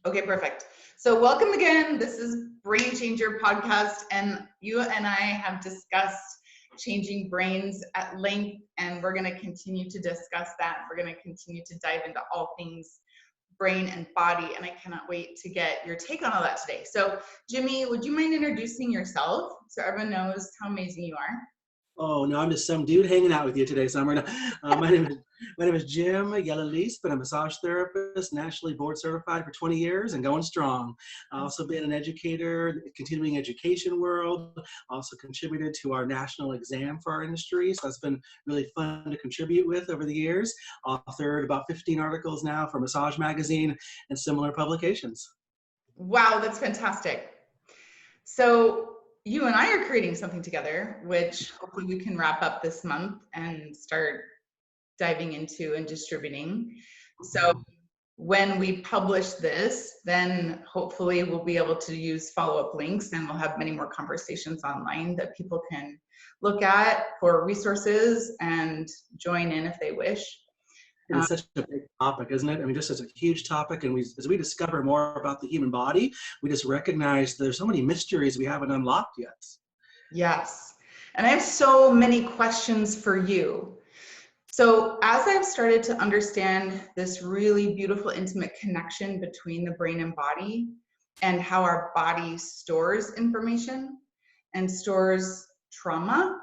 Okay, perfect. So welcome again. This is Brain Changer Podcast, and you and I have discussed changing brains at length, and we're going to continue to discuss that. We're going to continue to dive into all things brain and body, and I cannot wait to get your take on all that today. So Jimmy, would you mind introducing yourself so everyone knows how amazing you are? Oh, no, I'm just some dude hanging out with you today, Summer. My name is Jim Gialelis, but I'm a massage therapist, nationally board certified for 20 years and going strong. I've also been an educator, continuing education world, also contributed to our national exam for our industry. So it's been really fun to contribute with over the years. Authored about 15 articles now for Massage Magazine and similar publications. Wow, that's fantastic. So you and I are creating something together, which hopefully we can wrap up this month and start diving into and distributing. So when we publish this, then hopefully we'll be able to use follow-up links, and we'll have many more conversations online that people can look at for resources and join in if they wish. It's such a big topic, isn't it? I mean, just as a huge topic, and as we discover more about the human body, we just recognize there's so many mysteries we haven't unlocked yet. Yes, and I have so many questions for you. So as I've started to understand this really beautiful, intimate connection between the brain and body, and how our body stores information and stores trauma,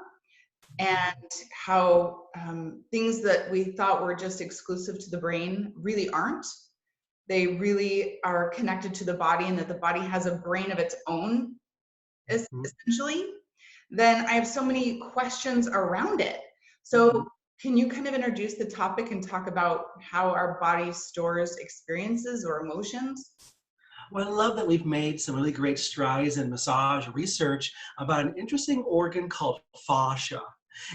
and how things that we thought were just exclusive to the brain really aren't. They really are connected to the body, and that the body has a brain of its own, essentially. Then I have so many questions around it. So can you kind of introduce the topic and talk about how our body stores experiences or emotions? Well, I love that we've made some really great strides in massage research about an interesting organ called fascia.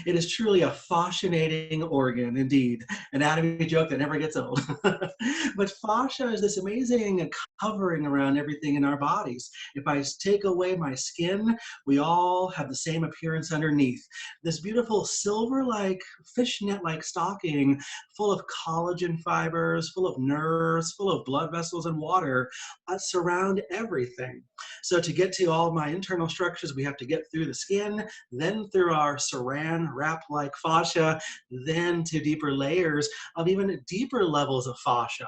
It is truly a fascinating organ, indeed. Anatomy joke that never gets old. But fascia is this amazing covering around everything in our bodies. If I take away my skin, we all have the same appearance underneath. This beautiful silver-like, fishnet-like stocking full of collagen fibers, full of nerves, full of blood vessels and water surround everything. So to get to all my internal structures, we have to get through the skin, then through our saran wrap-like fascia, then to deeper layers of even deeper levels of fascia.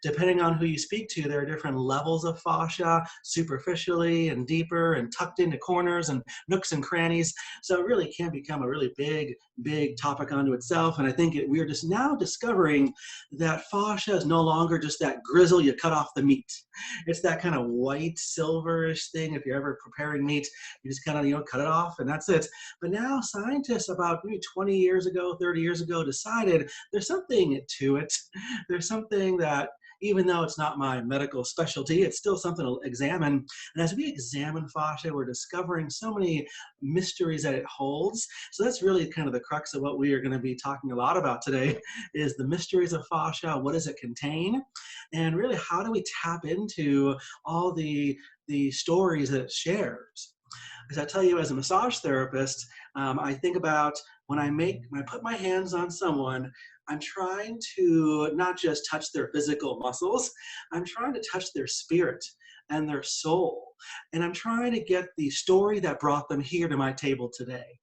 Depending on who you speak to, there are different levels of fascia, superficially and deeper and tucked into corners and nooks and crannies. So it really can become a really big topic unto itself. And I think we're just now discovering that fascia is no longer just that grizzle you cut off the meat. It's that kind of white, silverish thing. If you're ever preparing meat, you just kind of, cut it off and that's it. But now scientists about maybe 20 years ago, 30 years ago, decided there's something to it. There's something that, even though it's not my medical specialty, it's still something to examine. And as we examine fascia, we're discovering so many mysteries that it holds. So that's really kind of the crux of what we are going to be talking a lot about today, is the mysteries of fascia. What does it contain? And really, how do we tap into all the stories that it shares? Because I tell you, as a massage therapist, I think about when I put my hands on someone, I'm trying to not just touch their physical muscles, I'm trying to touch their spirit and their soul. And I'm trying to get the story that brought them here to my table today.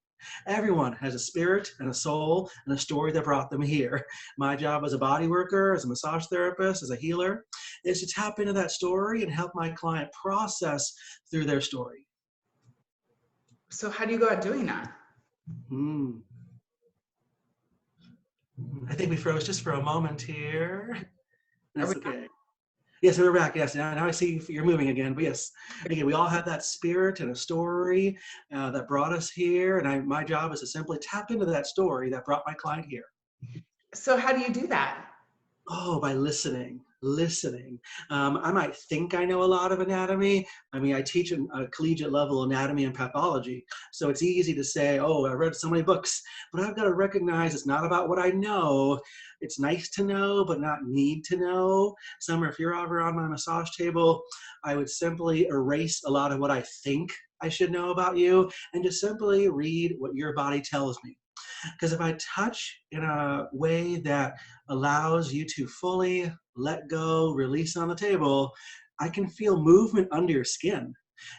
Everyone has a spirit and a soul and a story that brought them here. My job as a body worker, as a massage therapist, as a healer, is to tap into that story and help my client process through their story. So how do you go about doing that? I think we froze just for a moment here. That's okay. Back? Yes, we're back. Yes, now I see you're moving again. But yes, again, we all have that spirit and a story that brought us here. And my job is to simply tap into that story that brought my client here. So how do you do that? Oh, by listening. I might think I know a lot of anatomy. I mean, I teach a collegiate level anatomy and pathology. So it's easy to say, oh, I read so many books, but I've got to recognize it's not about what I know. It's nice to know, but not need to know. Summer, if you're ever on my massage table, I would simply erase a lot of what I think I should know about you and just simply read what your body tells me. Because if I touch in a way that allows you to fully let go, release on the table, I can feel movement under your skin.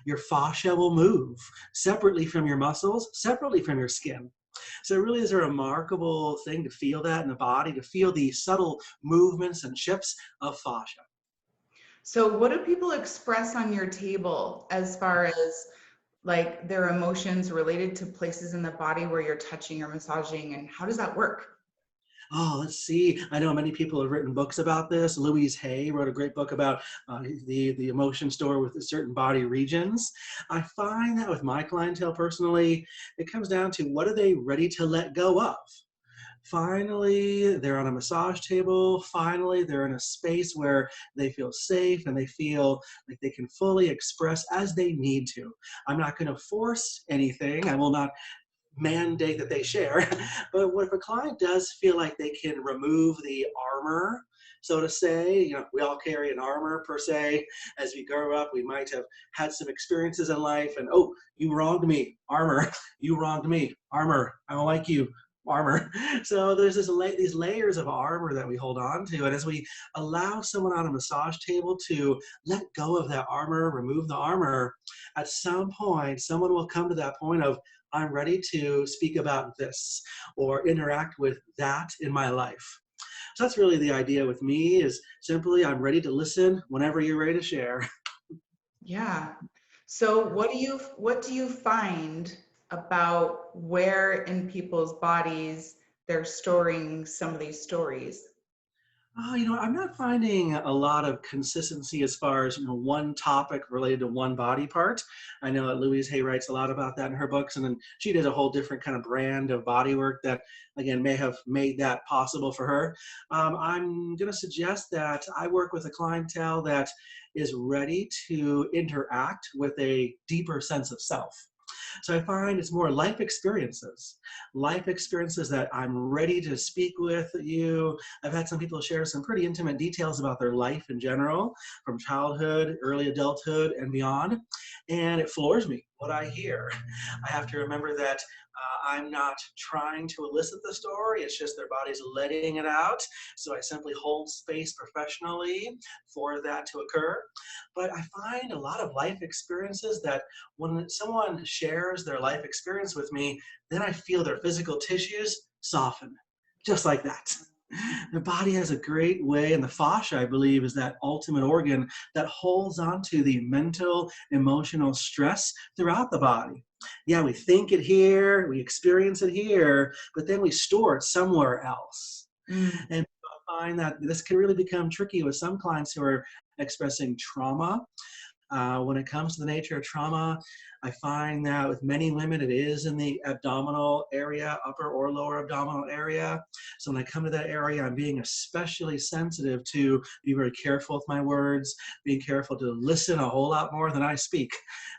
Your fascia will move separately from your muscles, separately from your skin. So it really is a remarkable thing to feel that in the body, to feel the subtle movements and shifts of fascia. So what do people express on your table as far as like their emotions related to places in the body where you're touching or massaging, and how does that work? Oh, let's see. I know many people have written books about this. Louise Hay wrote a great book about the emotion store with certain body regions. I find that with my clientele personally, it comes down to what are they ready to let go of? Finally, they're on a massage table. Finally, they're in a space where they feel safe and they feel like they can fully express as they need to. I'm not going to force anything. I will not mandate that they share. But what if a client does feel like they can remove the armor, so to say, we all carry an armor per se. As we grow up, we might have had some experiences in life and, oh, you wronged me, armor. You wronged me, armor. I don't like you, armor. So there's these layers of armor that we hold on to. And as we allow someone on a massage table to let go of that armor, remove the armor, at some point, someone will come to that point of, I'm ready to speak about this or interact with that in my life. So that's really the idea with me, is simply I'm ready to listen whenever you're ready to share. Yeah. So what do you find about where in people's bodies they're storing some of these stories? Oh, I'm not finding a lot of consistency as far as, one topic related to one body part. I know that Louise Hay writes a lot about that in her books, and then she does a whole different kind of brand of body work that, again, may have made that possible for her. I'm going to suggest that I work with a clientele that is ready to interact with a deeper sense of self. So I find it's more life experiences that I'm ready to speak with you. I've had some people share some pretty intimate details about their life in general, from childhood, early adulthood, and beyond. And it floors me what I hear. I have to remember that I'm not trying to elicit the story, it's just their body's letting it out. So I simply hold space professionally for that to occur. But I find a lot of life experiences that when someone shares their life experience with me, then I feel their physical tissues soften, just like that. The body has a great way, and the fascia, I believe, is that ultimate organ that holds onto the mental, emotional stress throughout the body. Yeah, we think it here, we experience it here, but then we store it somewhere else. Mm. And I find that this can really become tricky with some clients who are expressing trauma. When it comes to the nature of trauma, I find that with many women, it is in the abdominal area, upper or lower abdominal area. So when I come to that area, I'm being especially sensitive to be very careful with my words, being careful to listen a whole lot more than I speak.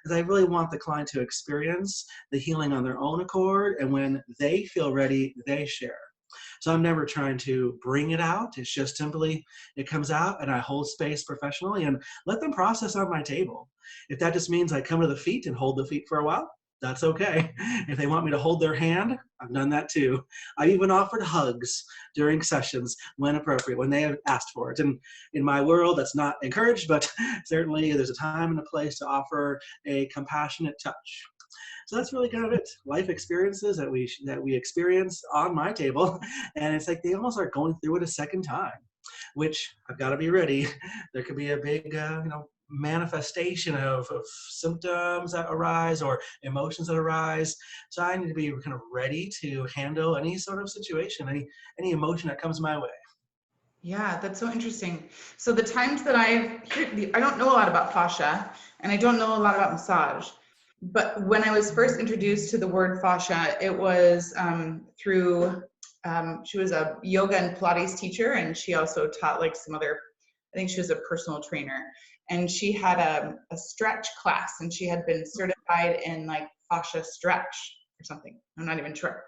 Because I really want the client to experience the healing on their own accord. And when they feel ready, they share. So I'm never trying to bring it out. It's just simply, it comes out and I hold space professionally and let them process on my table. If that just means I come to the feet and hold the feet for a while, that's okay. If they want me to hold their hand, I've done that too. I've even offered hugs during sessions when appropriate, when they have asked for it. And in my world, that's not encouraged, but certainly there's a time and a place to offer a compassionate touch. So that's really kind of it. Life experiences that we experience on my table, and it's like they almost are going through it a second time, which I've got to be ready. There could be a big, manifestation of symptoms that arise or emotions that arise. So I need to be kind of ready to handle any sort of situation, any emotion that comes my way. Yeah, that's so interesting. So the times that I don't know a lot about fascia and I don't know a lot about massage, but when I was first introduced to the word fascia, it was through, she was a yoga and Pilates teacher, and she also taught like some other, I think she was a personal trainer, and she had a stretch class, and she had been certified in like fascia stretch or something. I'm not even sure.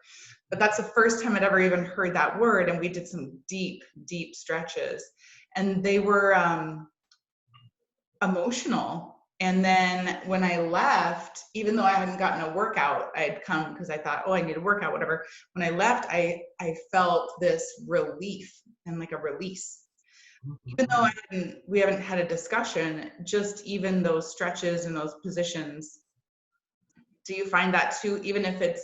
But that's the first time I'd ever even heard that word. And we did some deep, deep stretches. And they were emotional. And then when I left, even though I hadn't gotten a workout, I had come because I thought, oh, I need a workout, whatever. When I left, I felt this relief and like a release. even though we haven't had a discussion, just even those stretches and those positions, do you find that too, even if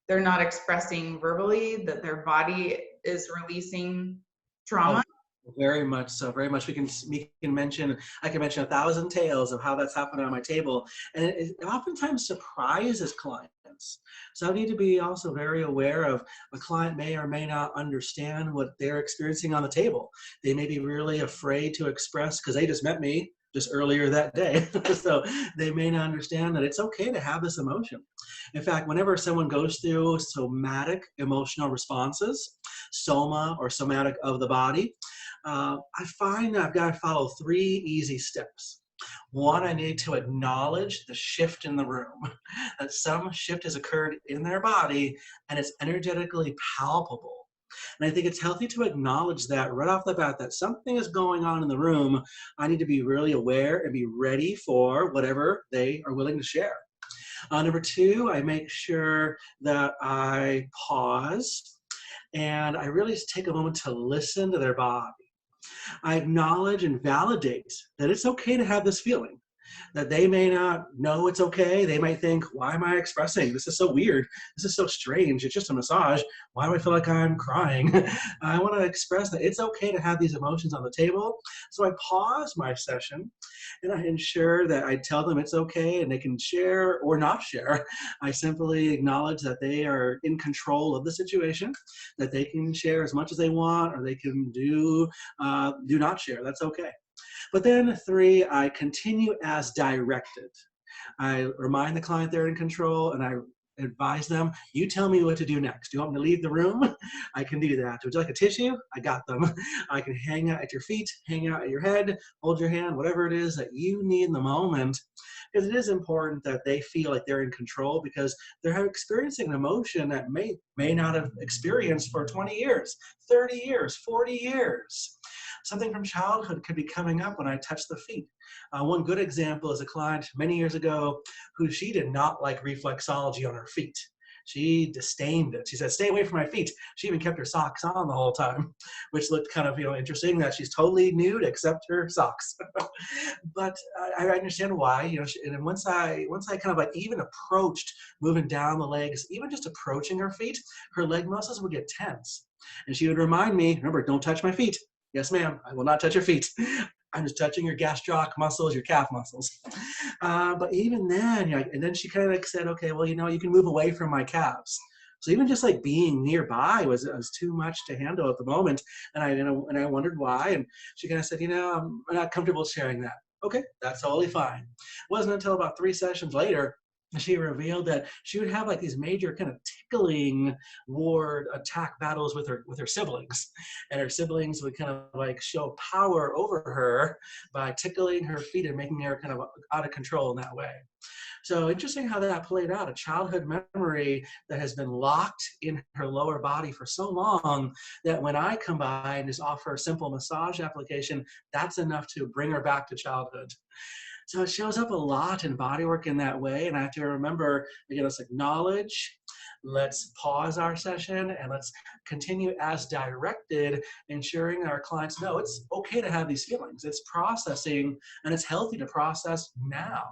they're not expressing verbally, that their body is releasing Oh, trauma? very much so, very much. I can mention 1,000 tales of how that's happened on my table. And it oftentimes surprises clients. So I need to be also very aware of a client may or may not understand what they're experiencing on the table. They may be really afraid to express because they just met me just earlier that day. So they may not understand that it's okay to have this emotion. In fact, whenever someone goes through somatic emotional responses, soma or somatic of the body, I find that I've got to follow 3 easy steps. One, I need to acknowledge the shift in the room, that some shift has occurred in their body and it's energetically palpable. And I think it's healthy to acknowledge that right off the bat, that something is going on in the room. I need to be really aware and be ready for whatever they are willing to share. Number 2, I make sure that I pause and I really just take a moment to listen to their body. I acknowledge and validate that it's okay to have this feeling, that they may not know it's okay. They might think, why am I expressing? This is so weird. This is so strange. It's just a massage. Why do I feel like I'm crying? I want to express that it's okay to have these emotions on the table. So I pause my session and I ensure that I tell them it's okay and they can share or not share. I simply acknowledge that they are in control of the situation, that they can share as much as they want or they can do not share. That's okay. But then 3, I continue as directed. I remind the client they're in control and I advise them, you tell me what to do next. Do you want me to leave the room? I can do that. Would you like a tissue? I got them. I can hang out at your feet, hang out at your head, hold your hand, whatever it is that you need in the moment. Because it is important that they feel like they're in control because they're experiencing an emotion that may not have experienced for 20 years, 30 years, 40 years. Something from childhood could be coming up when I touch the feet. One good example is a client many years ago who she did not like reflexology on her feet. She disdained it. She said, stay away from my feet. She even kept her socks on the whole time, which looked kind of, interesting that she's totally nude except her socks. But I understand why, and once I kind of like even approached moving down the legs, even just approaching her feet, her leg muscles would get tense. And she would remind me, remember, don't touch my feet. Yes, ma'am, I will not touch your feet. I'm just touching your gastroc muscles, your calf muscles. But even then, and then she kind of like said, okay, well, you can move away from my calves. So even just like being nearby was too much to handle at the moment. And I wondered why. And she kind of said, I'm not comfortable sharing that. Okay, that's totally fine. It wasn't until about 3 sessions later she revealed that she would have like these major kind of tickling ward attack battles with her siblings, and her siblings would kind of like show power over her by tickling her feet and making her kind of out of control in that way. So interesting how that played out, a childhood memory that has been locked in her lower body for so long that when I come by and just offer a simple massage application, that's enough to bring her back to childhood. So it shows up a lot in bodywork in that way. And I have to remember, again, let's acknowledge, let's pause our session, and let's continue as directed, ensuring our clients know it's okay to have these feelings. It's processing, and it's healthy to process now.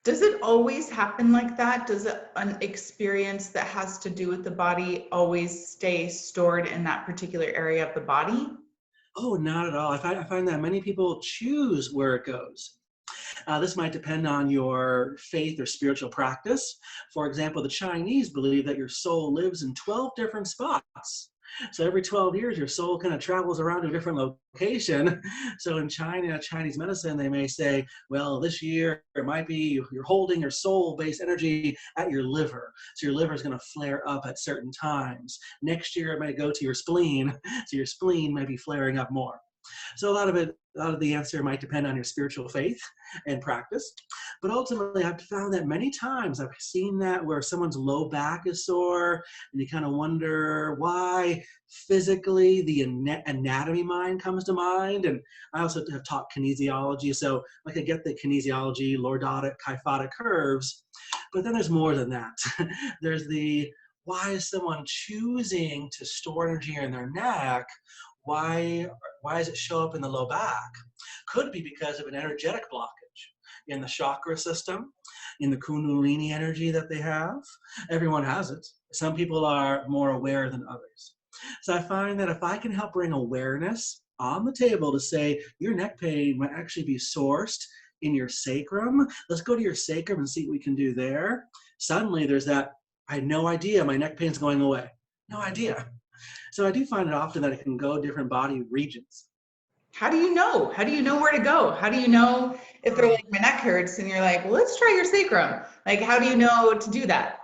Does it always happen like that? Does an experience that has to do with the body always stay stored in that particular area of the body? Oh, not at all. I find that many people choose where it goes. This might depend on your faith or spiritual practice. For example, the Chinese believe that your soul lives in 12 different spots. So every 12 years, your soul kind of travels around to a different location. So in China, Chinese medicine, they may say, well, this year it might be you're holding your soul-based energy at your liver. So your liver is going to flare up at certain times. Next year, it might go to your spleen. So your spleen might be flaring up more. So a lot of the answer might depend on your spiritual faith and practice. But ultimately, I've found that many times I've seen that where someone's low back is sore and you kind of wonder why. Physically, the anatomy mind comes to mind. And I also have taught kinesiology. So like I get the kinesiology, lordotic, kyphotic curves. But then there's more than that. There's the why is someone choosing to store energy in their neck? Why, why does it show up in the low back? Could be because of an energetic blockage in the chakra system, in the kundalini energy that they have. Everyone has it. Some people are more aware than others. So I find that if I can help bring awareness on the table to say your neck pain might actually be sourced in your sacrum, let's go to your sacrum and see what we can do there. Suddenly there's that, I had no idea my neck pain's going away. No idea. So I do find it often that it can go different body regions. How do you know? How do you know where to go? How do you know if they're like, my neck hurts, and you're like, well, let's try your sacrum? Like, how do you know to do that?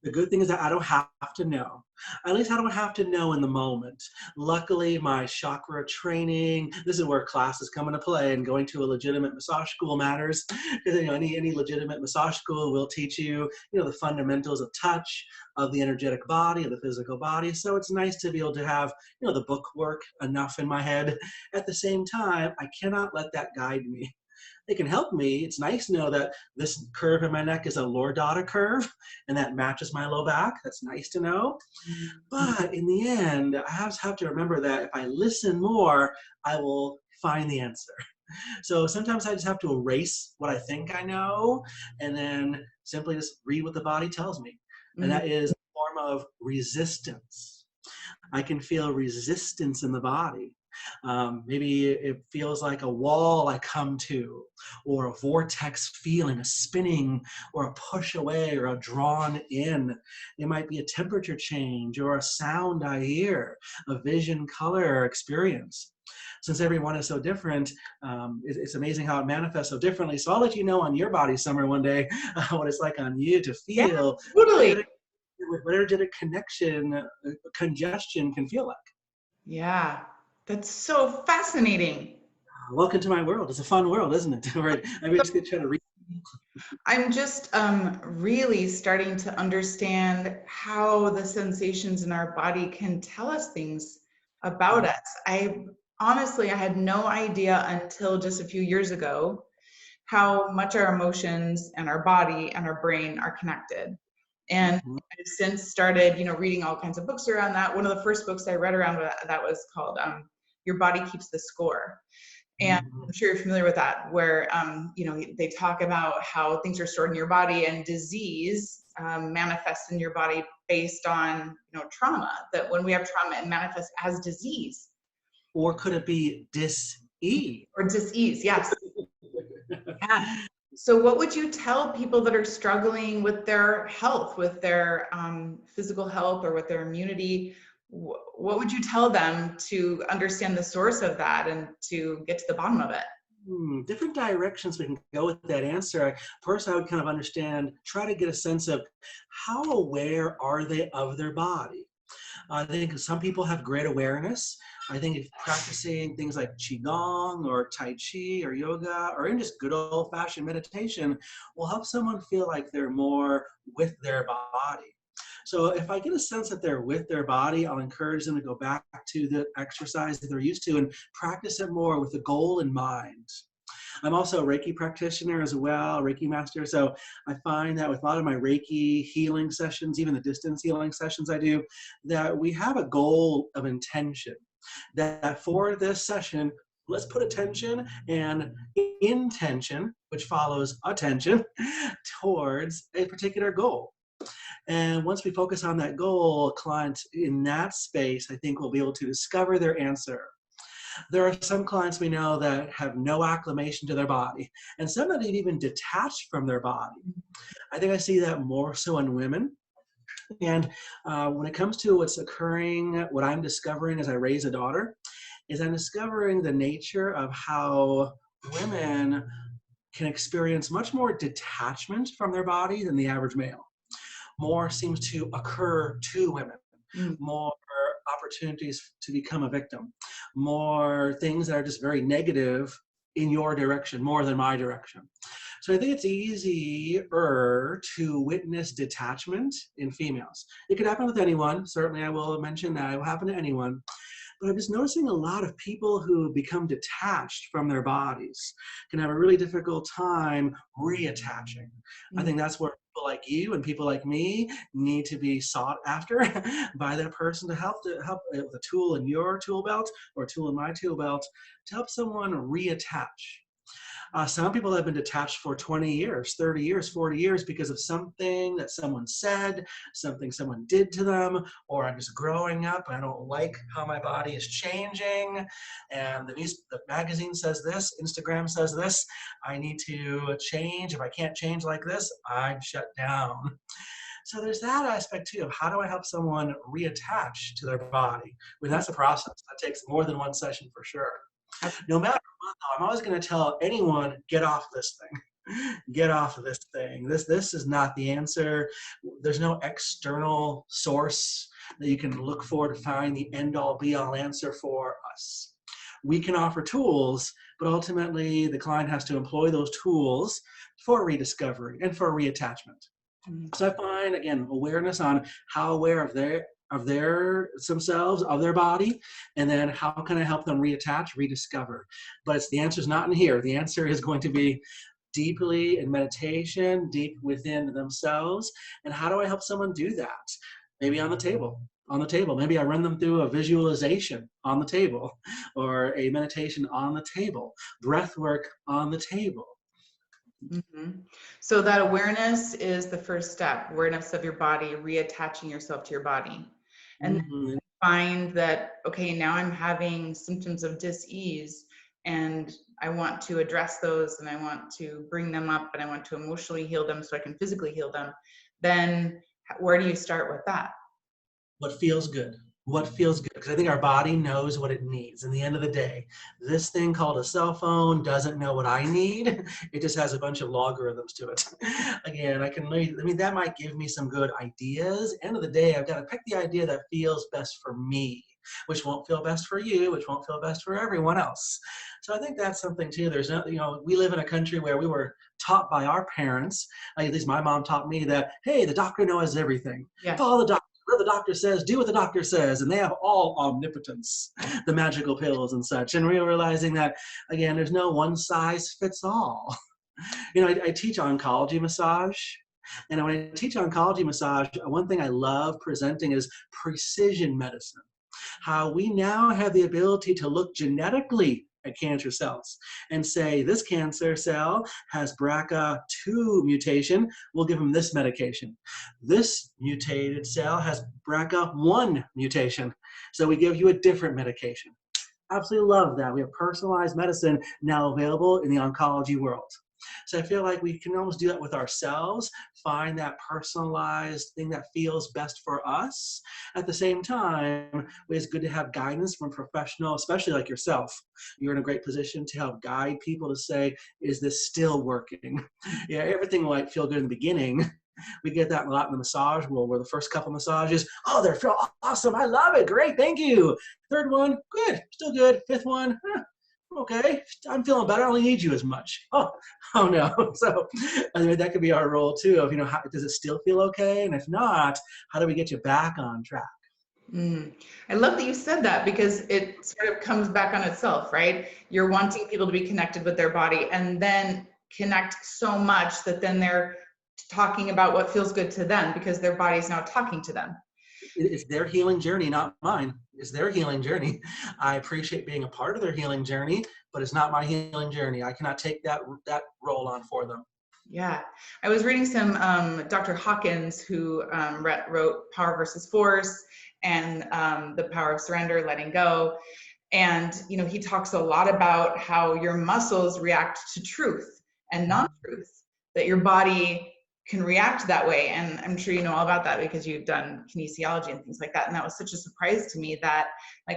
The good thing is that I don't have to know. At least I don't have to know in the moment. Luckily, my chakra training, this is where classes come into play, and going to a legitimate massage school matters. Because any legitimate massage school will teach you, the fundamentals of touch, of the energetic body, of the physical body. So it's nice to be able to have, the book work enough in my head. At the same time, I cannot let that guide me. They can help me. It's nice to know that this curve in my neck is a lordata curve and that matches my low back. That's nice to know. But in the end, I have to remember that if I listen more, I will find the answer. So sometimes I just have to erase what I think I know and then simply just read what the body tells me. And that is a form of resistance. I can feel resistance in the body. Maybe it feels like a wall I come to, or a vortex feeling, a spinning, or a push away, or a drawn in. It might be a temperature change, or a sound I hear, a vision, color, experience. Since everyone is so different, it's amazing how it manifests so differently. So I'll let you know on your body somewhere one day what it's like on you to feel Totally. what energetic connection, congestion can feel like. Yeah, that's so fascinating. Welcome to my world. It's a fun world, isn't it? Right? I mean, just trying to read. I'm just really starting to understand how the sensations in our body can tell us things about us. I had no idea until just a few years ago how much our emotions and our body and our brain are connected. And I've since started, reading all kinds of books around that. One of the first books I read around that was called Your Body Keeps the Score. And I'm sure you're familiar with that, where, they talk about how things are stored in your body, and disease manifests in your body based on, trauma, that when we have trauma, it manifests as disease. Or could it be dis-ease? Or disease, yes. Yeah. So what would you tell people that are struggling with their health, with their physical health, or with their immunity? What would you tell them to understand the source of that and to get to the bottom of it? Different directions we can go with that answer. First, I would kind of try to get a sense of how aware are they of their body. I think some people have great awareness. I think if practicing things like Qigong or Tai Chi or yoga or even just good old-fashioned meditation will help someone feel like they're more with their body. So if I get a sense that they're with their body, I'll encourage them to go back to the exercise that they're used to and practice it more with the goal in mind. I'm also a Reiki practitioner as well, Reiki master. So I find that with a lot of my Reiki healing sessions, even the distance healing sessions I do, that we have a goal of intention. That for this session, let's put attention and intention, which follows attention, towards a particular goal. And once we focus on that goal, a client in that space, I think, will be able to discover their answer. There are some clients we know that have no acclimation to their body, and some that have even detached from their body. I think I see that more so in women. And when it comes to what's occurring, what I'm discovering as I raise a daughter, is I'm discovering the nature of how women can experience much more detachment from their body than the average male. More seems to occur to women. More opportunities to become a victim. More things that are just very negative in your direction, more than my direction. So I think it's easier to witness detachment in females. It could happen with anyone. Certainly I will mention that it will happen to anyone. But I'm just noticing a lot of people who become detached from their bodies can have a really difficult time reattaching. I think that's where people like you and people like me need to be sought after by that person to help with a tool in your tool belt or a tool in my tool belt to help someone reattach. Some people have been detached for 20 years, 30 years, 40 years because of something that someone said, something someone did to them, or I'm just growing up. I don't like how my body is changing. And the magazine says this, Instagram says this. I need to change. If I can't change like this, I'm shut down. So there's that aspect too of how do I help someone reattach to their body? Well, that's a process. That takes more than one session for sure. No matter what, though, I'm always going to tell anyone, get off this thing. Get off of this thing. This is not the answer. There's no external source that you can look for to find the end-all be-all answer for us. We can offer tools, but ultimately the client has to employ those tools for rediscovery and for reattachment. So I find, again, awareness on how aware of themselves, of their body, and then how can I help them reattach, rediscover. But the answer is not in here. The answer is going to be deeply in meditation, deep within themselves. And how do I help someone do that? Maybe on the table. Maybe I run them through a visualization on the table, or a meditation on the table, breath work on the table. Mm-hmm. So that awareness is the first step, awareness of your body, reattaching yourself to your body. And then find that, okay, now I'm having symptoms of dis-ease and I want to address those and I want to bring them up and I want to emotionally heal them so I can physically heal them. Then where do you start with that? What feels good? What feels good? Because I think our body knows what it needs. In the end of the day, this thing called a cell phone doesn't know what I need. It just has a bunch of logarithms to it. Again, that might give me some good ideas. End of the day, I've got to pick the idea that feels best for me, which won't feel best for you, which won't feel best for everyone else. So I think that's something too. There's no, we live in a country where we were taught by our parents, at least my mom taught me that, hey, the doctor knows everything. Yeah. Follow the doctor. What the doctor says, do what the doctor says, and they have all omnipotence, the magical pills and such. And we're realizing that, again, there's no one size fits all. I teach oncology massage, and when I teach oncology massage, one thing I love presenting is precision medicine. How we now have the ability to look genetically at cancer cells and say, this cancer cell has BRCA2 mutation, we'll give them this medication. This mutated cell has BRCA1 mutation, so we give you a different medication. Absolutely love that. We have personalized medicine now available in the oncology world. So I feel like we can almost do that with ourselves, find that personalized thing that feels best for us. At the same time, it's good to have guidance from a professional, especially like yourself. You're in a great position to help guide people to say, is this still working? Yeah, everything might feel good in the beginning. We get that a lot in the massage world, where the first couple massages, oh, they feel awesome. I love it. Great. Thank you. Third one, good. Still good. Fifth one, okay, I'm feeling better. I only need you as much. Oh no. So that could be our role too of, does it still feel okay? And if not, how do we get you back on track? I love that you said that, because it sort of comes back on itself, right? You're wanting people to be connected with their body and then connect so much that then they're talking about what feels good to them because their body's now talking to them. It's their healing journey, not mine. It's their healing journey. I appreciate being a part of their healing journey, but it's not my healing journey. I cannot take that role on for them. Yeah. I was reading some Dr. Hawkins, who wrote Power versus Force and The Power of Surrender, Letting Go. And, he talks a lot about how your muscles react to truth and non-truth, that your body can react that way. And I'm sure you know all about that because you've done kinesiology and things like that. And that was such a surprise to me that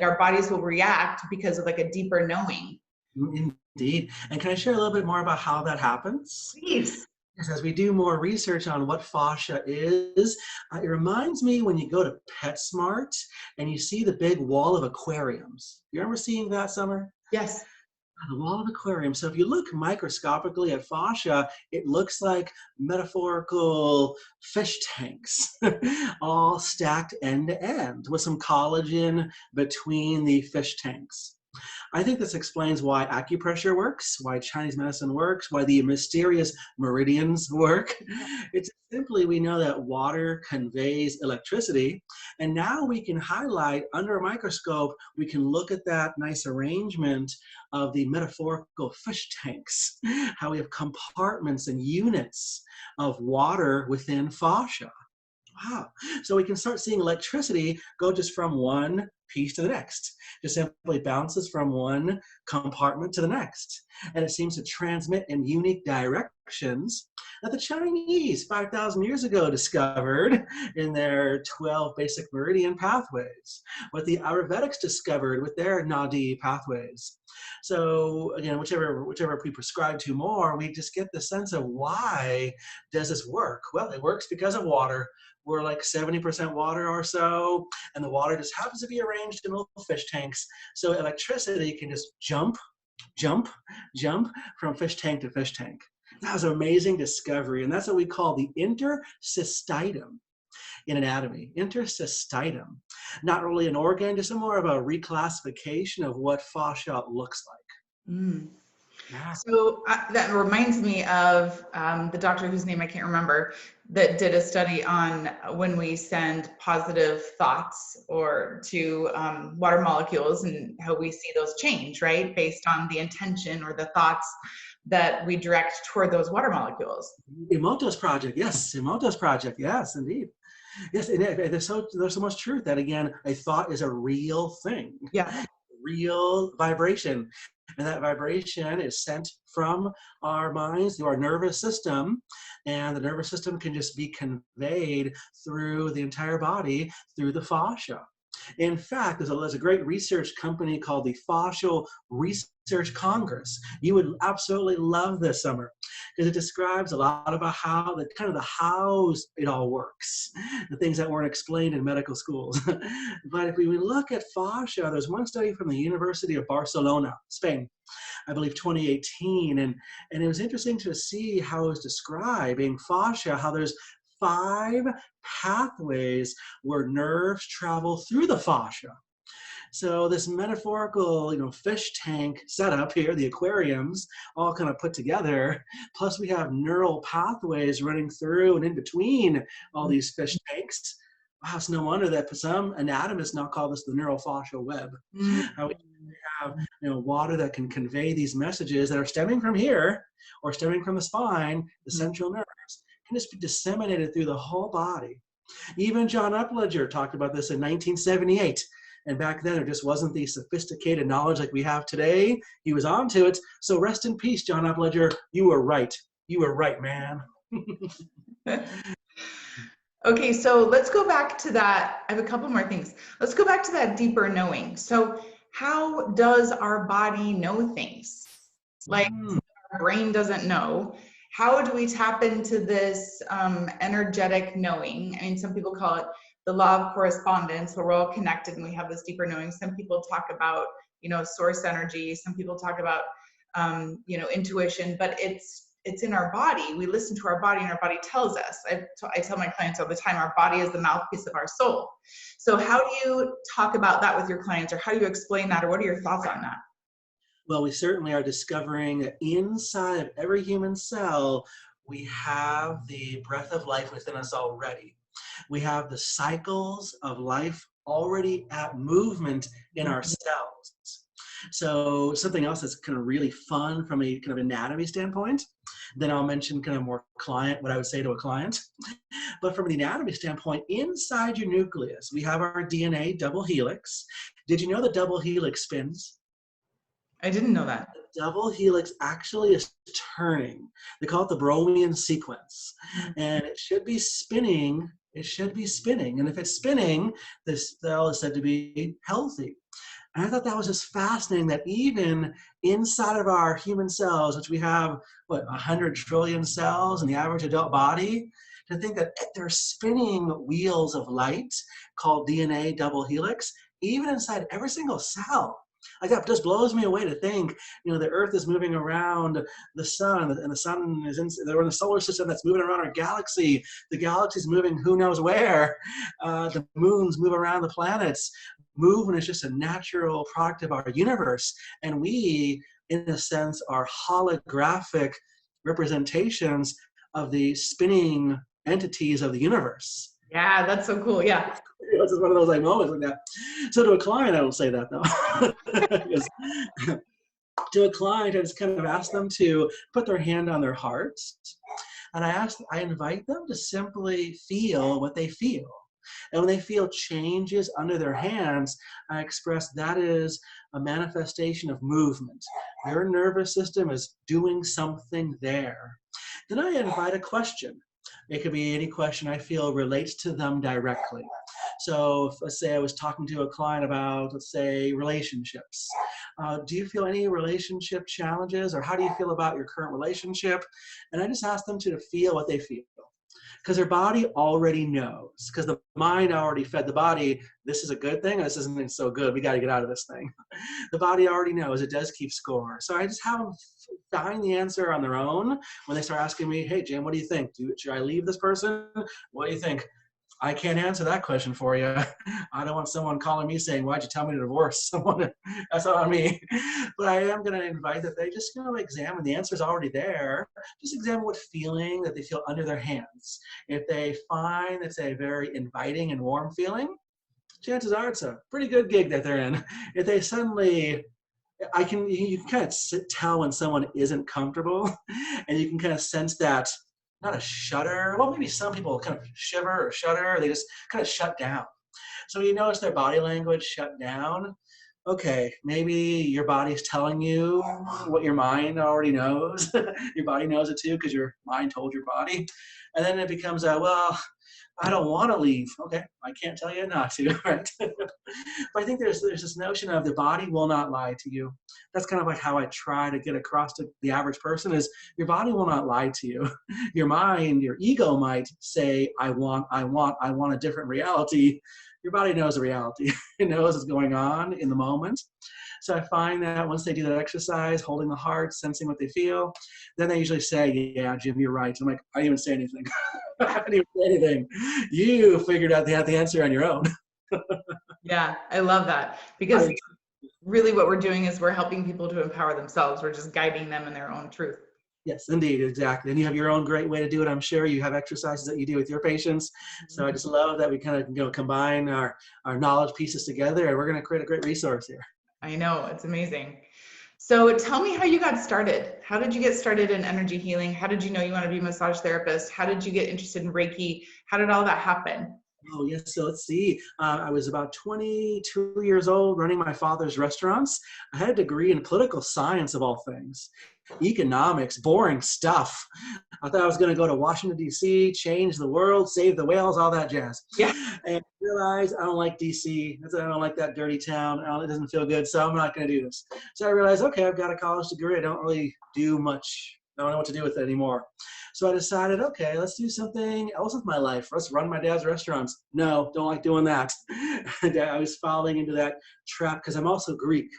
our bodies will react because of a deeper knowing. Indeed. And can I share a little bit more about how that happens? Please. Yes, as we do more research on what fascia is, it reminds me when you go to PetSmart and you see the big wall of aquariums. You remember seeing that, Summer? Yes. The wall of aquarium. So if you look microscopically at fascia, it looks like metaphorical fish tanks, all stacked end to end with some collagen between the fish tanks. I think this explains why acupressure works, why Chinese medicine works, why the mysterious meridians work. It's simply we know that water conveys electricity, and now we can highlight under a microscope, we can look at that nice arrangement of the metaphorical fish tanks, how we have compartments and units of water within fascia. Wow. So we can start seeing electricity go just from one piece to the next. Just simply bounces from one compartment to the next. And it seems to transmit in unique directions that the Chinese 5,000 years ago discovered in their 12 basic meridian pathways, what the Ayurvedics discovered with their Nadi pathways. So again, whichever we prescribe to more, we just get the sense of why does this work? Well, it works because of water. We're like 70% water or so, and the water just happens to be arranged in little fish tanks. So electricity can just jump from fish tank to fish tank. That was an amazing discovery, and that's what we call the intercystitum in anatomy, intercystitum. Not really an organ, just more of a reclassification of what fascia looks like. Mm. Yeah. So that reminds me of the doctor whose name I can't remember that did a study on when we send positive thoughts or to water molecules and how we see those change, right? Based on the intention or the thoughts that we direct toward those water molecules. Emoto's project, yes. Emoto's project, yes, indeed. Yes, and there's so much truth that, again, a thought is a real thing. Yeah. Real vibration. And that vibration is sent from our minds to our nervous system. And the nervous system can just be conveyed through the entire body, through the fascia. In fact, there's a great research company called the Fascial Research Congress. You would absolutely love this summer because it describes a lot about how the hows it all works, the things that weren't explained in medical schools. But if we look at fascia, there's one study from the University of Barcelona, Spain, I believe 2018, and it was interesting to see how it was describing fascia, how there's 5 pathways where nerves travel through the fascia. So this metaphorical, fish tank setup here, the aquariums, all kind of put together. Plus we have neural pathways running through and in between all these fish tanks. Wow, it's no wonder that some anatomists now call this the neurofacial web. How we have water that can convey these messages that are stemming from here or stemming from the spine, the central nerves, can just be disseminated through the whole body. Even John Upledger talked about this in 1978. And back then, there just wasn't the sophisticated knowledge like we have today. He was onto it. So rest in peace, John Upledger. You were right. You were right, man. Okay, so let's go back to that. I have a couple more things. Let's go back to that deeper knowing. So how does our body know things? Like our brain doesn't know. How do we tap into this energetic knowing? I mean, some people call it the law of correspondence, where we're all connected and we have this deeper knowing. Some people talk about, source energy. Some people talk about, intuition, but it's in our body. We listen to our body and our body tells us. I tell my clients all the time, our body is the mouthpiece of our soul. So how do you talk about that with your clients, or how do you explain that, or what are your thoughts on that? Well, we certainly are discovering that inside of every human cell, we have the breath of life within us already. We have the cycles of life already at movement in our cells. So something else that's kind of really fun from a kind of anatomy standpoint, then I'll mention kind of more what I would say to a client. But from an anatomy standpoint, inside your nucleus, we have our DNA double helix. Did you know the double helix spins? I didn't know that. The double helix actually is turning. They call it the Bromian sequence. And it should be spinning. It should be spinning. And if it's spinning, this cell is said to be healthy. And I thought that was just fascinating that even inside of our human cells, which we have, 100 trillion cells in the average adult body, to think that they're spinning wheels of light called DNA double helix, even inside every single cell. Like that just blows me away to think, the Earth is moving around the sun, and the sun is we're in the solar system that's moving around our galaxy. The galaxy's moving who knows where. The moons move around the planets. movement is just a natural product of our universe. And we, in a sense, are holographic representations of the spinning entities of the universe. Yeah, that's so cool. Yeah. This is one of those like moments like that. So to a client, I don't say that though. Because to a client, I just kind of ask them to put their hand on their hearts. And I invite them to simply feel what they feel. And when they feel changes under their hands, I express that is a manifestation of movement. Your nervous system is doing something there. Then I invite a question. It could be any question I feel relates to them directly. So if, let's say I was talking to a client about, let's say, relationships. Do you feel any relationship challenges, or how do you feel about your current relationship? And I just ask them to feel what they feel. Because their body already knows, because the mind already fed the body, this is a good thing, or this isn't so good, we got to get out of this thing. The body already knows, it does keep score. So I just have them find the answer on their own when they start asking me, hey, Jim, what do you think? Should I leave this person? What do you think? I can't answer that question for you. I don't want someone calling me saying, why'd you tell me to divorce someone? That's not on me. But I am going to invite that they just examine. The answer is already there. Just examine what feeling that they feel under their hands. If they find it's a very inviting and warm feeling, chances are it's a pretty good gig that they're in. If they suddenly, you can kind of tell when someone isn't comfortable, and you can kind of sense that, not a shudder. Well, maybe some people kind of shiver or shudder. They just kind of shut down. So you notice their body language shut down. Okay, maybe your body's telling you what your mind already knows. Your body knows it too because your mind told your body. And then it becomes well, I don't want to leave. Okay, I can't tell you not to, right? But I think there's this notion of the body will not lie to you. That's kind of like how I try to get across to the average person is your body will not lie to you. Your mind, your ego might say, I want a different reality. Your body knows the reality. It knows what's going on in the moment. So I find that once they do that exercise, holding the heart, sensing what they feel, then they usually say, yeah, Jim, you're right. I'm like, I didn't even say anything. I didn't even say anything. You figured out the answer on your own. Yeah, I love that, because really what we're doing is we're helping people to empower themselves. We're just guiding them in their own truth. Yes, indeed, exactly. And you have your own great way to do it, I'm sure. You have exercises that you do with your patients. So I just love that we kind of combine our knowledge pieces together, and we're going to create a great resource here. I know, it's amazing. So tell me how you got started. How did you get started in energy healing? How did you know you want to be a massage therapist? How did you get interested in Reiki? How did all that happen? Oh, yes. So let's see. I was about 22 years old running my father's restaurants. I had a degree in political science, of all things. Economics, boring stuff. I thought I was going to go to Washington, D.C., change the world, save the whales, all that jazz. Yeah. And I realized I don't like D.C. I don't like that dirty town. It doesn't feel good, so I'm not going to do this. So I realized, okay, I've got a college degree. I don't really do much. I don't know what to do with it anymore. So I decided, okay, let's do something else with my life. Let's run my dad's restaurants. No, don't like doing that. I was falling into that trap because I'm also Greek.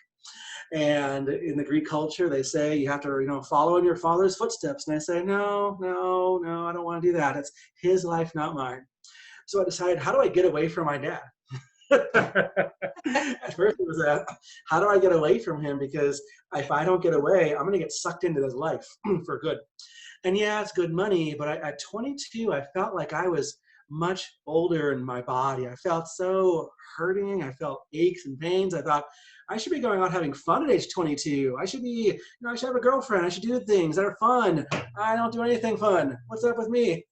And in the Greek culture, they say you have to, follow in your father's footsteps. And I say, no, I don't want to do that. It's his life, not mine. So I decided, how do I get away from my dad? At first it was how do I get away from him? Because if I don't get away, I'm going to get sucked into his life for good. And yeah, it's good money, but at 22, I felt like I was much older in my body. I felt so hurting. I felt aches and pains. I thought I should be going out having fun at age 22. I should be, I should have a girlfriend. I should do things that are fun. I don't do anything fun. What's up with me?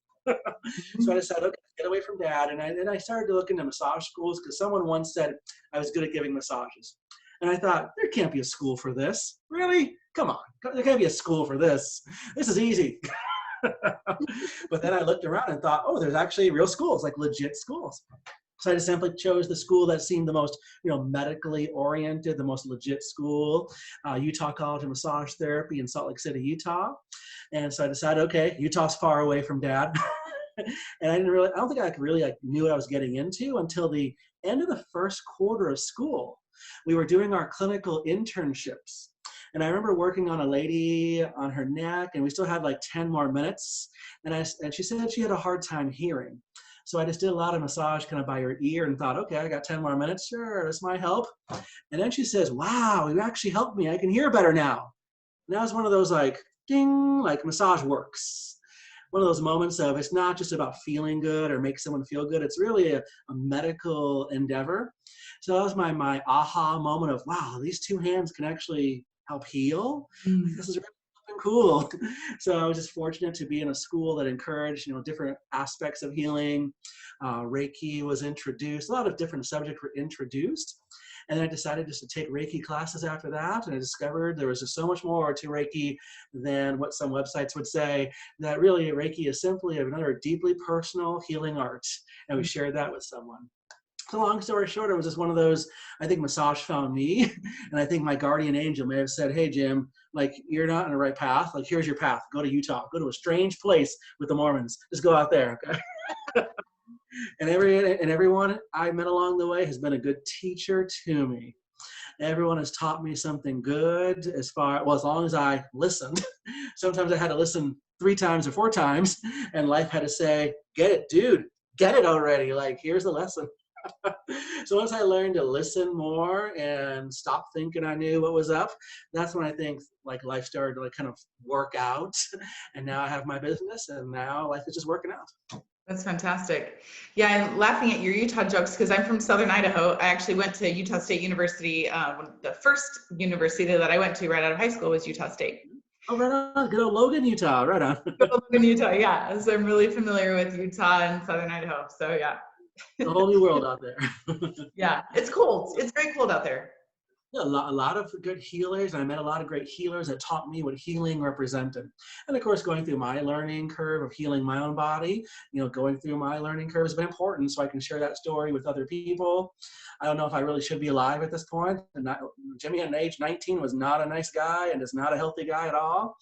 So I decided, okay, get away from dad. And then I started to look into massage schools because someone once said I was good at giving massages. And I thought, there can't be a school for this. Really? Come on. There can't be a school for this. This is easy. But then I looked around and thought, oh, there's actually real schools, like legit schools. So I just simply chose the school that seemed the most, medically oriented, the most legit school, Utah College of Massage Therapy in Salt Lake City, Utah. And so I decided, okay, Utah's far away from dad. And I don't think I really knew what I was getting into until the end of the first quarter of school. We were doing our clinical internships. And I remember working on a lady on her neck, and we still had like 10 more minutes. And she said she had a hard time hearing. So I just did a lot of massage kind of by your ear and thought, okay, I got 10 more minutes. Sure, this might help. And then she says, wow, you actually helped me. I can hear better now. And that was one of those like, ding, like massage works. One of those moments of it's not just about feeling good or make someone feel good. It's really a medical endeavor. So that was my aha moment of, wow, these two hands can actually help heal. Like, this is really cool. So I was just fortunate to be in a school that encouraged, different aspects of healing. Reiki was introduced. A lot of different subjects were introduced. And then I decided just to take Reiki classes after that. And I discovered there was just so much more to Reiki than what some websites would say, that really Reiki is simply another deeply personal healing art. And we shared that with someone. So long story short, it was just one of those, I think massage found me. And I think my guardian angel may have said, hey, Jim, like, you're not on the right path. Like, here's your path. Go to Utah. Go to a strange place with the Mormons. Just go out there, okay? And everyone I met along the way has been a good teacher to me. Everyone has taught me something good as long as I listened. Sometimes I had to listen 3 times or 4 times, and life had to say, get it, dude, get it already. Like, here's the lesson. So once I learned to listen more and stop thinking I knew what was up, that's when I think like life started to like kind of work out. And now I have my business, and now life is just working out. That's fantastic. Yeah, I'm laughing at your Utah jokes because I'm from Southern Idaho. I actually went to Utah State University. The first university that I went to right out of high school was Utah State. Oh, right on. Good old Logan, Utah. Right on. Good old Logan, Utah, yeah. So I'm really familiar with Utah and Southern Idaho. So yeah. The whole new world out there. Yeah, it's cold. It's very cold out there. Yeah, a lot of good healers, and I met a lot of great healers that taught me what healing represented. And of course, going through my learning curve of healing my own body, going through my learning curve has been important, so I can share that story with other people. I don't know if I really should be alive at this point. Jimmy at age 19 was not a nice guy and is not a healthy guy at all.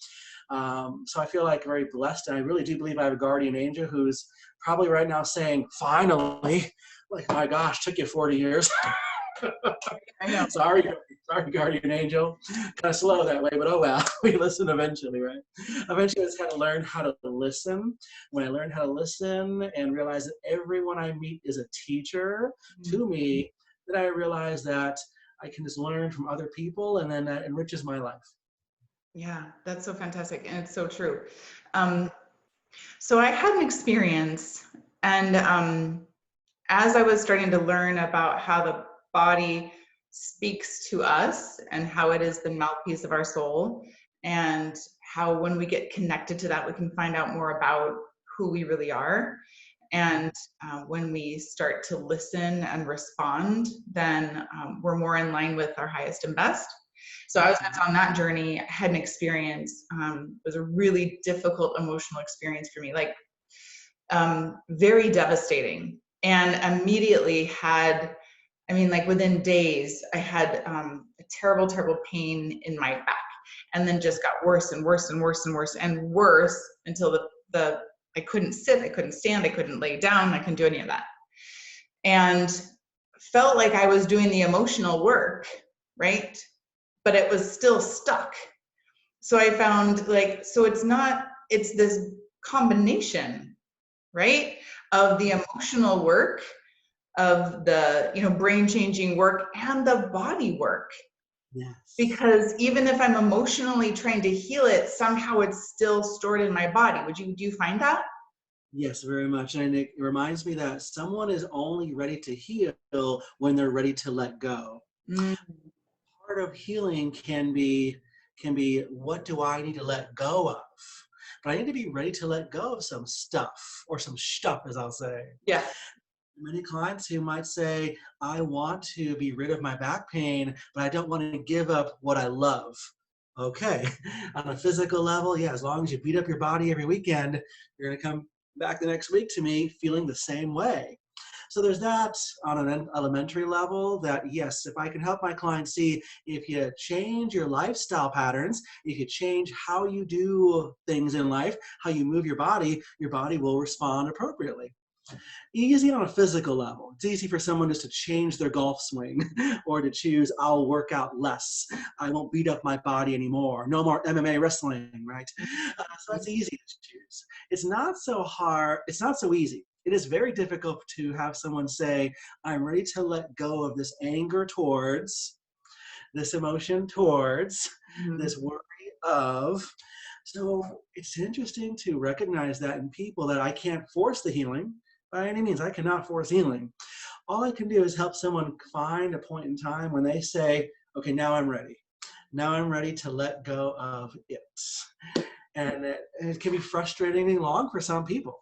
So I feel like very blessed, and I really do believe I have a guardian angel who's probably right now saying, finally, like, my gosh, took you 40 years. I know. Sorry, guardian angel. Kind of slow that way, but oh well. We listen eventually, right? Eventually, I just had to learn how to listen. When I learned how to listen and realize that everyone I meet is a teacher to me, then I realized that I can just learn from other people, and then that enriches my life. Yeah, that's so fantastic, and it's so true. So I had an experience, and as I was starting to learn about how the body speaks to us and how it is the mouthpiece of our soul, and how when we get connected to that, we can find out more about who we really are. And when we start to listen and respond, then we're more in line with our highest and best. So I was on that journey, I had an experience. It was a really difficult emotional experience for me, like very devastating. And immediately had, like within days, I had a terrible, terrible pain in my back, and then just got worse and worse and worse and worse and worse until I couldn't sit, I couldn't stand, I couldn't lay down, I couldn't do any of that. And felt like I was doing the emotional work, right? But it was still stuck. So I found it's this combination, right? Of the emotional work, of the brain changing work, and the body work. Yes. Because even if I'm emotionally trying to heal it, somehow it's still stored in my body. Do you find that? Yes, very much. And it reminds me that someone is only ready to heal when they're ready to let go. Part of healing can be, what do I need to let go of? But I need to be ready to let go of some stuff, or some stuff, as I'll say. Yeah. Many clients who might say, I want to be rid of my back pain, but I don't want to give up what I love. Okay. On a physical level, yeah, as long as you beat up your body every weekend, you're going to come back the next week to me feeling the same way. So there's that on an elementary level, that yes, if I can help my clients see, if you change your lifestyle patterns, if you change how you do things in life, how you move your body will respond appropriately. Easy on a physical level. It's easy for someone just to change their golf swing, or to choose, I'll work out less. I won't beat up my body anymore. No more MMA wrestling, right? So that's easy to choose. It's not so hard. It's not so easy. It is very difficult to have someone say, I'm ready to let go of this anger towards, this emotion towards, Mhm. this worry of. So it's interesting to recognize that in people that I can't force the healing by any means. I cannot force healing. All I can do is help someone find a point in time when they say, okay, now I'm ready. Now I'm ready to let go of it. And it can be frustratingly long for some people.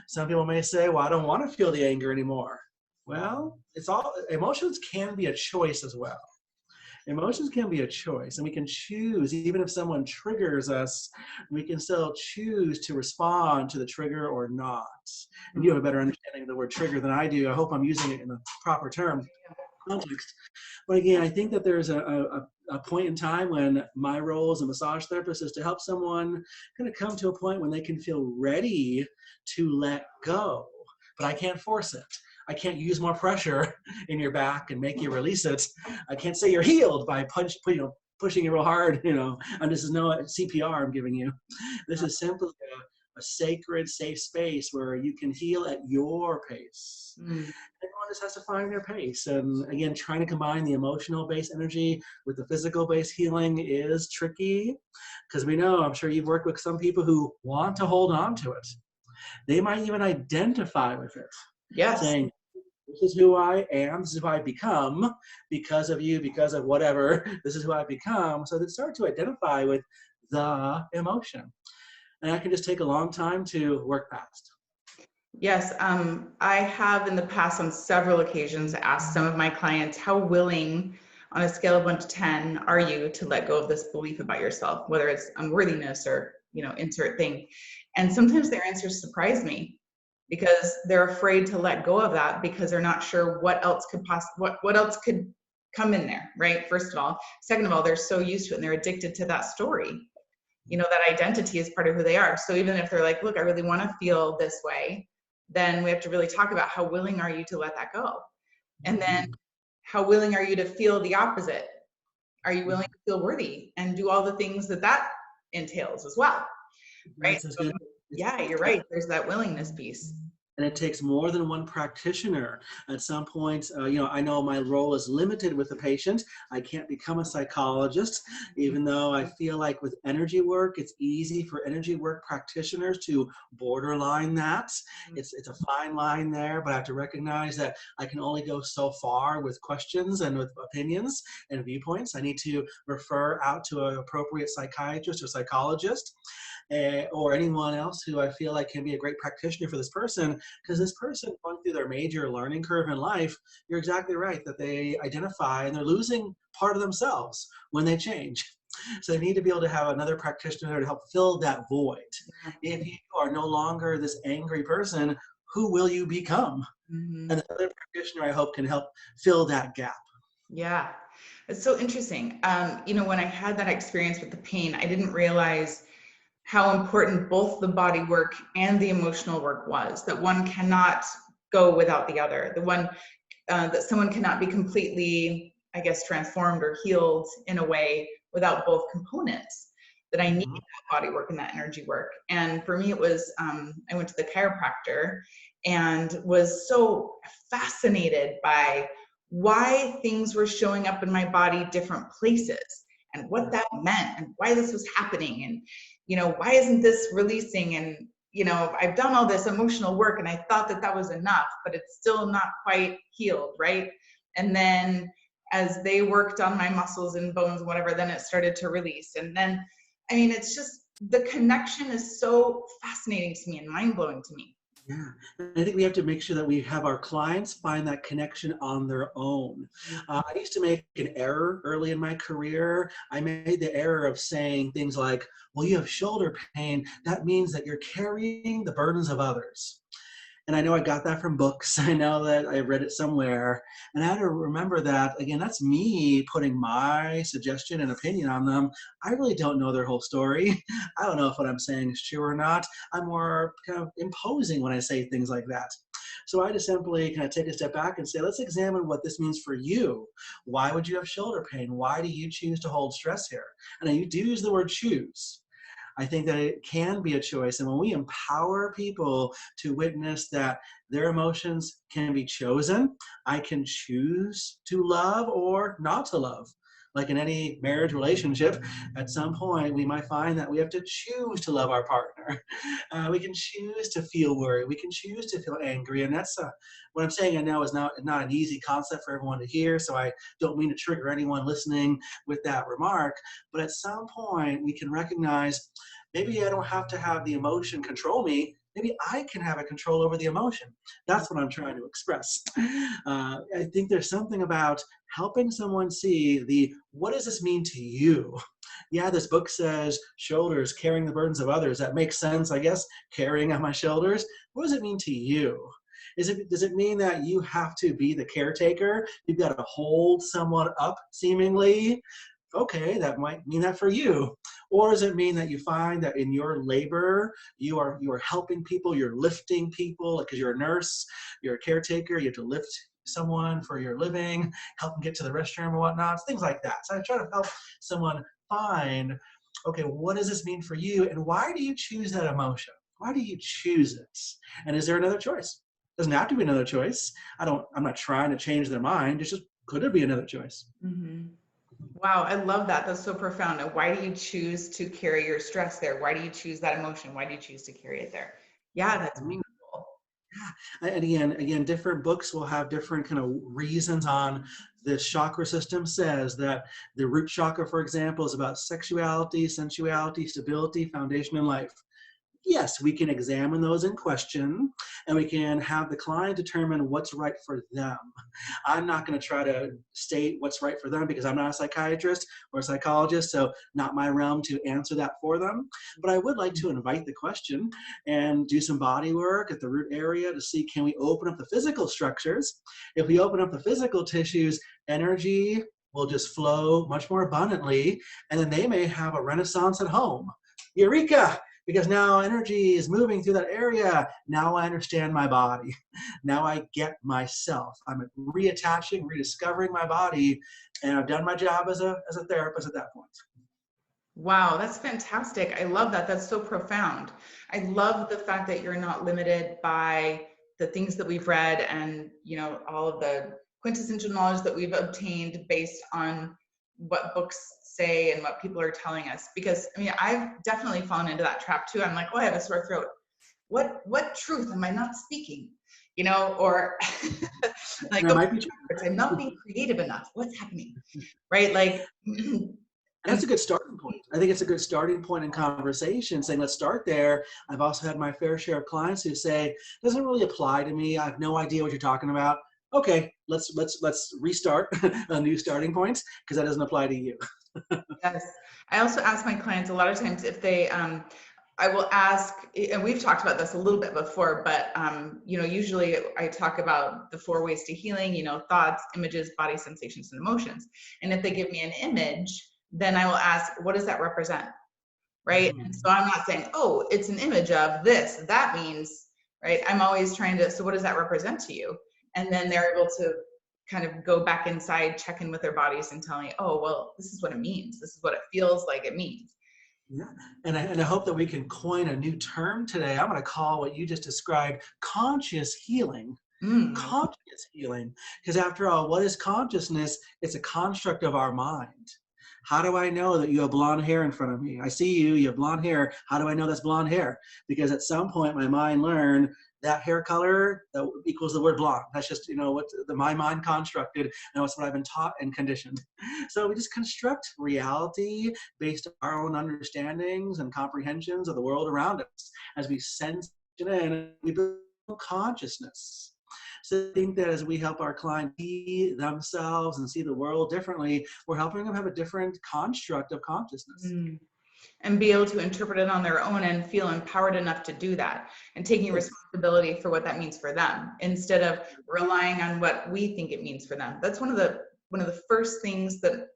Some people may say, well, I don't want to feel the anger anymore. Well, it's all, emotions can be a choice as well. Emotions can be a choice, and we can choose, even if someone triggers us, we can still choose to respond to the trigger or not. And you have a better understanding of the word trigger than I do. I hope I'm using it in the proper term context. But again, I think that there's a point in time when my role as a massage therapist is to help someone kind of come to a point when they can feel ready to let go. But I can't force it. I can't use more pressure in your back and make you release it. I can't say you're healed by pushing you real hard, and this is no CPR I'm giving you. This is simply a sacred, safe space where you can heal at your pace. Mm. Everyone just has to find their pace. And again, trying to combine the emotional based energy with the physical based healing is tricky because we know, I'm sure you've worked with some people who want to hold on to it. They might even identify with it, Yes. saying, this is who I am, this is who I've become because of you, because of whatever, this is who I've become. So they start to identify with the emotion. And that can just take a long time to work past. Yes, I have in the past on several occasions asked some of my clients, how willing on a scale of 1 to 10 are you to let go of this belief about yourself, whether it's unworthiness or, insert thing. And sometimes their answers surprise me because they're afraid to let go of that because they're not sure what else could what else could come in there, right? First of all. Second of all, they're so used to it and they're addicted to that story. That identity is part of who they are. So even if they're like, look, I really want to feel this way, then we have to really talk about how willing are you to let that go? And then how willing are you to feel the opposite? Are you willing to feel worthy and do all the things that entails as well? Right? It's So, good. yeah, you're right. There's that willingness piece. And it takes more than one practitioner. At some point, I know my role is limited with the patient. I can't become a psychologist, even though I feel like with energy work, it's easy for energy work practitioners to borderline that. It's a fine line there, but I have to recognize that I can only go so far with questions and with opinions and viewpoints. I need to refer out to an appropriate psychiatrist or psychologist. Or anyone else who I feel like can be a great practitioner for this person, because this person going through their major learning curve in life, you're exactly right, that they identify and they're losing part of themselves when they change. So they need to be able to have another practitioner to help fill that void. If you are no longer this angry person, who will you become? Mm-hmm. And another practitioner, I hope, can help fill that gap. Yeah, it's so interesting. When I had that experience with the pain, I didn't realize how important both the body work and the emotional work was, that one cannot go without the other. The one that someone cannot be completely, I guess, transformed or healed in a way without both components, that I need that body work and that energy work. And for me, it was, I went to the chiropractor and was so fascinated by why things were showing up in my body different places and what that meant and why this was happening and why isn't this releasing? And I've done all this emotional work and I thought that was enough, but it's still not quite healed, right? And then as they worked on my muscles and bones and whatever, then it started to release. And then it's just, the connection is so fascinating to me and mind-blowing to me. Yeah, I think we have to make sure that we have our clients find that connection on their own. I used to make an error early in my career. I made the error of saying things like, well, you have shoulder pain. That means that you're carrying the burdens of others. And I know I got that from books. I know that I read it somewhere. And I had to remember that, again, that's me putting my suggestion and opinion on them. I really don't know their whole story. I don't know if what I'm saying is true or not. I'm more kind of imposing when I say things like that. So I just simply kind of take a step back and say, let's examine what this means for you. Why would you have shoulder pain? Why do you choose to hold stress here? And you do use the word choose. I think that it can be a choice. And when we empower people to witness that their emotions can be chosen, I can choose to love or not to love. Like in any marriage relationship, at some point we might find that we have to choose to love our partner. We can choose to feel worried. We can choose to feel angry. And that's what I'm saying. I know is not an easy concept for everyone to hear. So I don't mean to trigger anyone listening with that remark. But at some point, we can recognize maybe I don't have to have the emotion control me. Maybe I can have a control over the emotion. That's what I'm trying to express. I think there's something about helping someone see what does this mean to you? Yeah, this book says shoulders, carrying the burdens of others. That makes sense, I guess, carrying on my shoulders. What does it mean to you? Does it mean that you have to be the caretaker? You've got to hold someone up, seemingly? Okay, that might mean that for you. Or does it mean that you find that in your labor, you are helping people, you're lifting people, because you're a nurse, you're a caretaker, you have to lift someone for your living, help them get to the restroom or whatnot, things like that. So I try to help someone find, okay, what does this mean for you? And why do you choose that emotion? Why do you choose it? And is there another choice? Doesn't have to be another choice. I'm not trying to change their mind. It's just, could there be another choice? Mm-hmm. Wow, I love that. That's so profound. And why do you choose to carry your stress there? Why do you choose that emotion? Why do you choose to carry it there? Yeah, that's beautiful. Yeah. And again, different books will have different kind of reasons on the chakra system. Says that the root chakra, for example, is about sexuality, sensuality, stability, foundation, and life. Yes, we can examine those in question, and we can have the client determine what's right for them. I'm not going to try to state what's right for them because I'm not a psychiatrist or a psychologist, so not my realm to answer that for them. But I would like to invite the question and do some body work at the root area to see, can we open up the physical structures? If we open up the physical tissues, energy will just flow much more abundantly, and then they may have a renaissance at home. Eureka! Because now energy is moving through that area. Now I understand my body. Now I get myself. I'm reattaching, rediscovering my body, and I've done my job as a therapist at that point. Wow, that's fantastic. I love that. That's so profound. I love the fact that you're not limited by the things that we've read and, all of the quintessential knowledge that we've obtained based on what books say and what people are telling us. Because I've definitely fallen into that trap too. I'm like, oh, I have a sore throat. What truth am I not speaking? Or like, That might be true. I'm not being creative enough. What's happening? Right? Like, that's a good starting point. I think it's a good starting point in conversation, saying, let's start there. I've also had my fair share of clients who say, it doesn't really apply to me. I have no idea what you're talking about. Okay, let's restart a new starting point because that doesn't apply to you. Yes. I also ask my clients a lot of times if they, I will ask, and we've talked about this a little bit before, but, usually I talk about the 4 ways to healing, thoughts, images, body sensations, and emotions. And if they give me an image, then I will ask, what does that represent? Right. And so I'm not saying, oh, it's an image of this, that means, right. I'm always trying to, so what does that represent to you? And then they're able to kind of go back inside, check in with their bodies and tell me, oh, well, this is what it means. This is what it feels like it means. Yeah. And I hope that we can coin a new term today. I'm going to call what you just described conscious healing. Conscious healing. Because after all, what is consciousness? It's a construct of our mind. How do I know that you have blonde hair in front of me? I see you have blonde hair. How do I know that's blonde hair? Because at some point my mind learned that hair color that equals the word blonde. That's just, what my mind constructed, and that's what I've been taught and conditioned. So we just construct reality based on our own understandings and comprehensions of the world around us. As we sense it in, we build consciousness. So I think that as we help our clients see themselves and see the world differently, we're helping them have a different construct of consciousness. And be able to interpret it on their own and feel empowered enough to do that and taking responsibility for what that means for them instead of relying on what we think it means for them. That's one of the first things that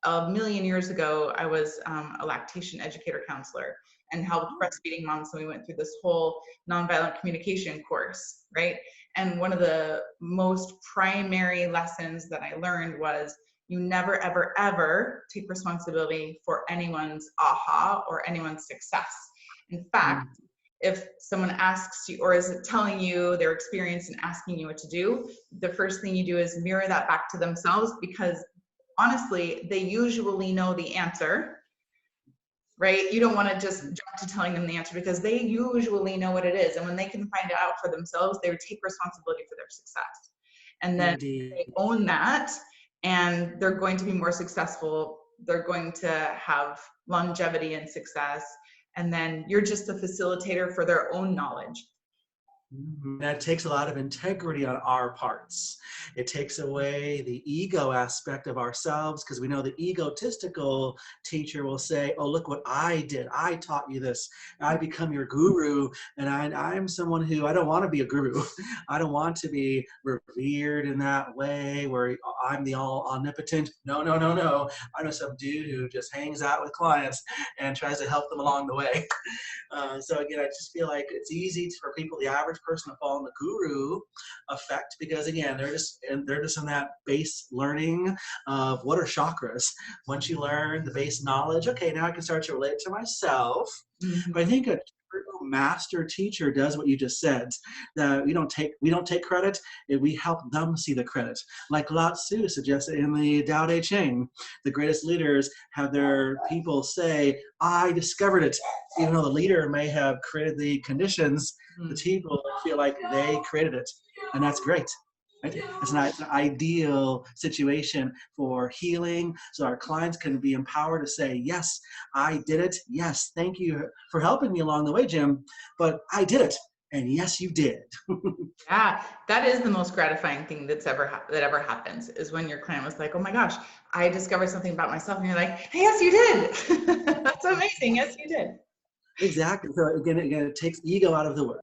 a million years ago, I was a lactation educator counselor and helped breastfeeding moms. So we went through this whole nonviolent communication course, right? And one of the most primary lessons that I learned was You never, ever, ever take responsibility for anyone's aha or anyone's success. In fact, if someone asks you or is telling you their experience and asking you what to do, the first thing you do is mirror that back to themselves, because honestly, they usually know the answer, right? You don't want to just jump to telling them the answer, because they usually know what it is. And when they can find it out for themselves, they would take responsibility for their success. And then they own that, and they're going to be more successful. They're going to have longevity and success. And then you're just a facilitator for their own knowledge. That takes a lot of integrity on our parts. It takes away the ego aspect of ourselves, because we know the egotistical teacher will say, oh, look what I did. I taught you this. I become your guru. And I'm someone who, I don't want to be a guru. I don't want to be revered in that way where I'm the all omnipotent. No, no, no, no. I'm some dude who just hangs out with clients and tries to help them along the way. So again, I just feel like it's easy for people, the average person, to fall in the guru effect, because again, they're just in that base learning of what are chakras. Once you learn the base knowledge, okay, now I can start to relate to myself. But I think a true master teacher does what you just said. That we don't take credit, we help them see the credit. Like Lao Tzu suggested in the Tao Te Ching, the greatest leaders have their people say, I discovered it. Even though the leader may have created the conditions, the people feel like they created it. And that's great. Right? It's an ideal situation for healing, so our clients can be empowered to say, yes, I did it. Yes, thank you for helping me along the way, Jim, but I did it. And yes, you did. Yeah, that is the most gratifying thing that ever happens, is when your client was like, oh my gosh, I discovered something about myself. And you're like, hey, yes, you did. That's amazing. Yes, you did. Exactly. So again, it takes ego out of the work.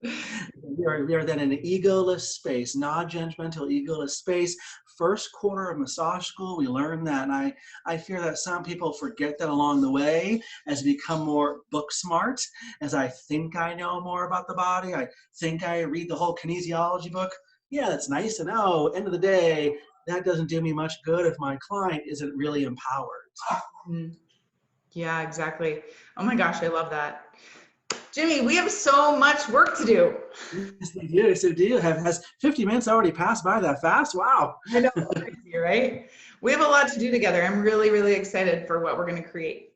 We are then in an egoless space, non-judgmental, egoless space. First quarter of massage school, we learn that, and I fear that some people forget that along the way as we become more book smart, as I think I know more about the body. I think I read the whole kinesiology book. Yeah, that's nice to know. End of the day, that doesn't do me much good if my client isn't really empowered. Yeah, exactly. Oh my gosh, I love that. Jimmy, we have so much work to do. Yes, we do. So do you has 50 minutes already passed by that fast? Wow. I know, crazy, right? We have a lot to do together. I'm really, really excited for what we're going to create.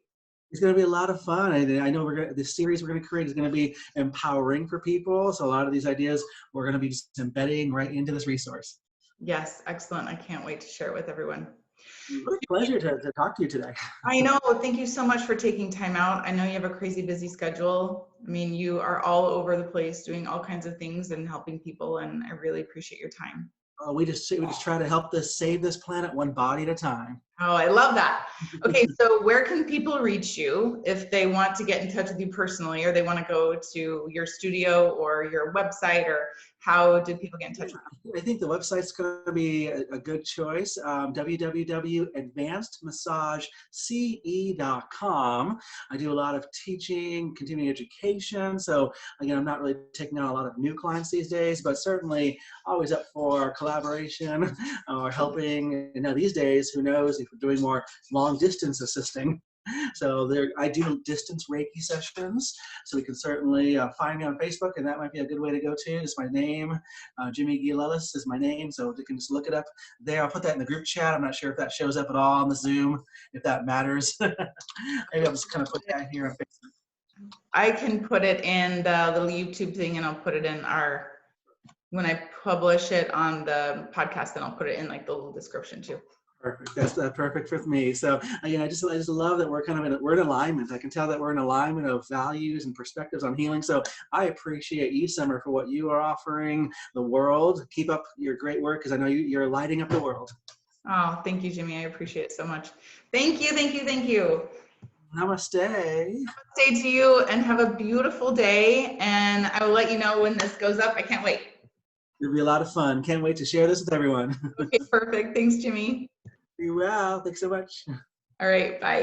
It's going to be a lot of fun. I know the series we're going to create is going to be empowering for people. So a lot of these ideas we're going to be just embedding right into this resource. Yes, excellent. I can't wait to share it with everyone. What a pleasure to talk to you today. I know. Thank you so much for taking time out. I know you have a crazy busy schedule. I mean, you are all over the place doing all kinds of things and helping people, and I really appreciate your time. We just try to help save this planet one body at a time. Oh, I love that. Okay, so where can people reach you if they want to get in touch with you personally, or they want to go to your studio or your website, or how do people get in touch with you? I think the website's going to be a good choice, www.advancedmassagece.com. I do a lot of teaching, continuing education, so again, I'm not really taking on a lot of new clients these days, but certainly always up for collaboration or helping. These days, who knows if we're doing more long distance assisting. So I do distance Reiki sessions, so we can certainly find me on Facebook, and that might be a good way to go to. It's my name, Jimmy Gialelis is my name, so you can just look it up there. I'll put that in the group chat. I'm not sure if that shows up at all on the Zoom, if that matters. Maybe I'll just kind of put that here on Facebook. I can put it in the little YouTube thing, and I'll put it in when I publish it on the podcast, then I'll put it in like the little description too. Perfect. That's perfect with me. So again, I just love that we're we're in alignment. I can tell that we're in alignment of values and perspectives on healing. So I appreciate you, Summer, for what you are offering the world. Keep up your great work, because I know you're lighting up the world. Oh, thank you, Jimmy. I appreciate it so much. Thank you, thank you, thank you. Namaste. Namaste to you, and have a beautiful day. And I will let you know when this goes up. I can't wait. It'll be a lot of fun. Can't wait to share this with everyone. Okay, perfect. Thanks, Jimmy. Be well. Thanks so much. All right, bye.